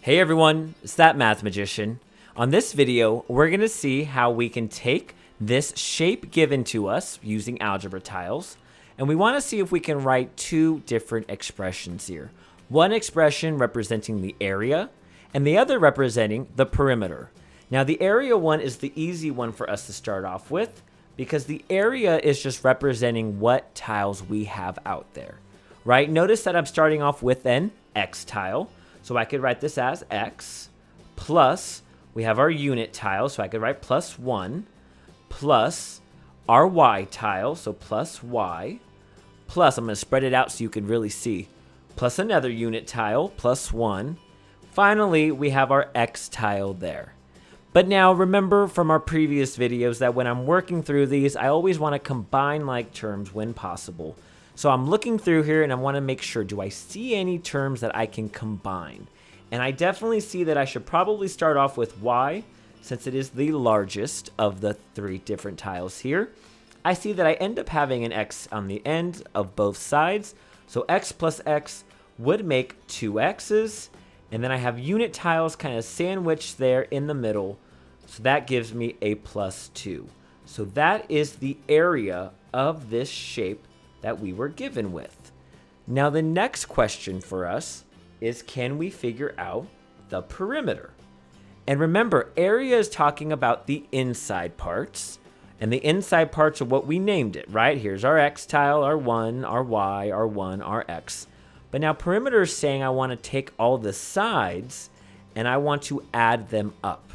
Hey everyone, it's that math magician. On this video, we're going to see how we can take this shape given to us using algebra tiles, and we want to see if we can write two different expressions here. One expression representing the area, and the other representing the perimeter. Now the area one is the easy one for us to start off with, because the area is just representing what tiles we have out there, right? Notice that I'm starting off with an X tile. So I could write this as X plus, we have our unit tile, so I could write plus 1, plus our Y tile, so plus Y, plus, I'm going to spread it out so you can really see, plus another unit tile, plus 1. Finally, we have our X tile there. But now remember from our previous videos that when I'm working through these, I always want to combine like terms when possible. So I'm looking through here and I want to make sure, do I see any terms that I can combine? And I definitely see that I should probably start off with Y, since it is the largest of the three different tiles here. I see that I end up having an X on the end of both sides. So X plus X would make two X's. And then I have unit tiles kind of sandwiched there in the middle. So that gives me a plus 2. So that is the area of this shape that we were given with. Now the next question for us is, can we figure out the perimeter? And remember, area is talking about the inside parts, and the inside parts are what we named it, right? Here's our X tile, our 1, our Y, our 1, our X. But now perimeter is saying I want to take all the sides and I want to add them up.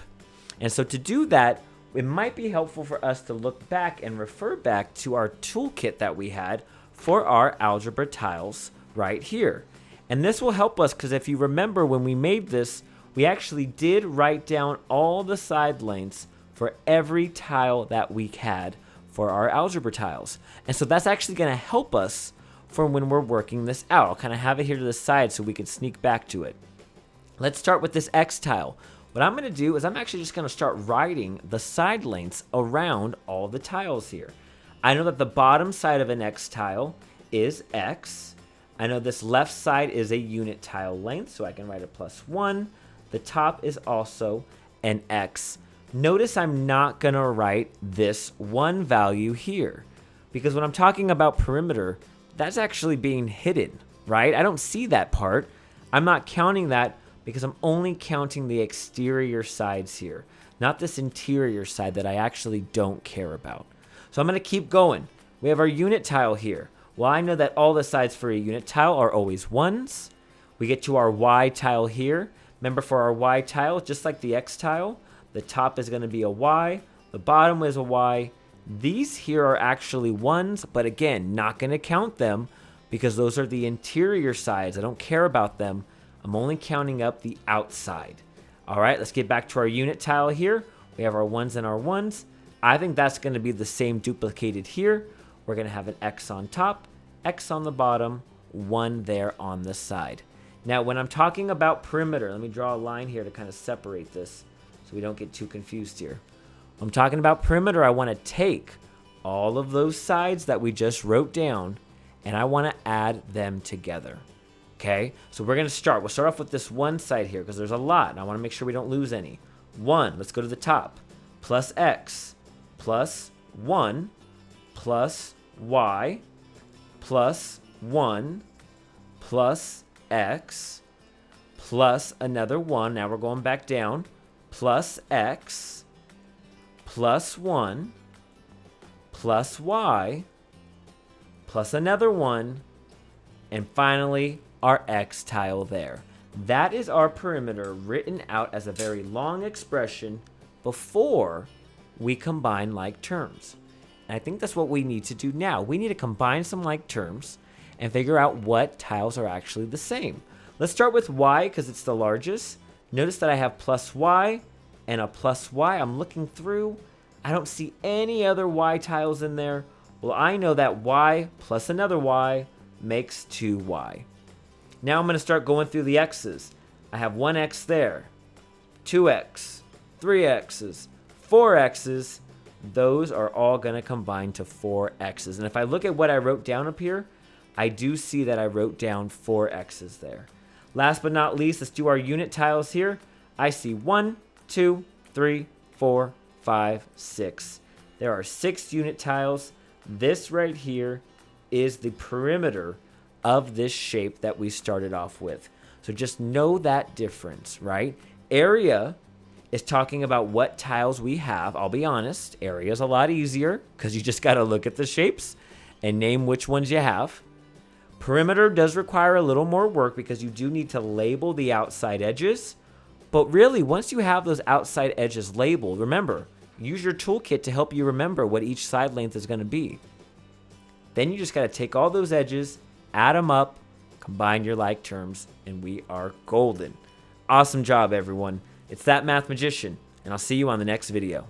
And so to do that, it might be helpful for us to look back and refer back to our toolkit that we had for our algebra tiles right here. And this will help us because if you remember when we made this, we actually did write down all the side lengths for every tile that we had for our algebra tiles. And so that's actually going to help us for when we're working this out. I'll kind of have it here to the side so we can sneak back to it. Let's start with this X tile. What I'm going to do is I'm actually just going to start writing the side lengths around all the tiles here. I know that the bottom side of an X tile is X. I know this left side is a unit tile length, so I can write a plus 1. The top is also an X. Notice I'm not going to write this 1 value here, because when I'm talking about perimeter, that's actually being hidden, right? I don't see that part. I'm not counting that because I'm only counting the exterior sides here, not this interior side that I actually don't care about. So I'm going to keep going. We have our unit tile here. Well, I know that all the sides for a unit tile are always 1s. We get to our Y tile here. Remember, for our Y tile, just like the X tile, the top is going to be a Y, the bottom is a Y. These here are actually 1s, but again, not going to count them because those are the interior sides. I don't care about them. I'm only counting up the outside. All right, let's get back to our unit tile here. We have our 1s and our 1s. I think that's going to be the same duplicated here. We're going to have an X on top, X on the bottom, 1 there on the side. Now, when I'm talking about perimeter, let me draw a line here to kind of separate this so we don't get too confused here. When I'm talking about perimeter, I want to take all of those sides that we just wrote down and I want to add them together. Okay, so we're going to start. We'll start off with this one side here because there's a lot and I want to make sure we don't lose any. 1, let's go to the top, plus X, plus 1, plus Y, plus 1, plus X, plus another 1. Now we're going back down, plus X, plus 1, plus Y, plus another 1, and finally our X tile there. That is our perimeter written out as a very long expression before we combine like terms. And I think that's what we need to do now. We need to combine some like terms and figure out what tiles are actually the same. Let's start with Y because it's the largest. Notice that I have plus Y and a plus Y. I'm looking through. I don't see any other Y tiles in there. Well, I know that Y plus another Y makes 2Y. Now I'm going to start going through the X's. I have 1X there, 2X, 3X's, 4X's. Those are all going to combine to 4X's. And if I look at what I wrote down up here, I do see that I wrote down 4X's there. Last but not least, let's do our unit tiles here. I see 1, 2, 3, 4, 5, 6. There are 6 unit tiles. This right here is the perimeter of this shape that we started off with. So just know that difference, right? Area is talking about what tiles we have. I'll be honest, area is a lot easier because you just got to look at the shapes and name which ones you have. Perimeter does require a little more work because you do need to label the outside edges. But really, once you have those outside edges labeled, remember, use your toolkit to help you remember what each side length is going to be. Then you just got to take all those edges, add them up, combine your like terms, and we are golden. Awesome job, everyone. It's That Math Magician, and I'll see you on the next video.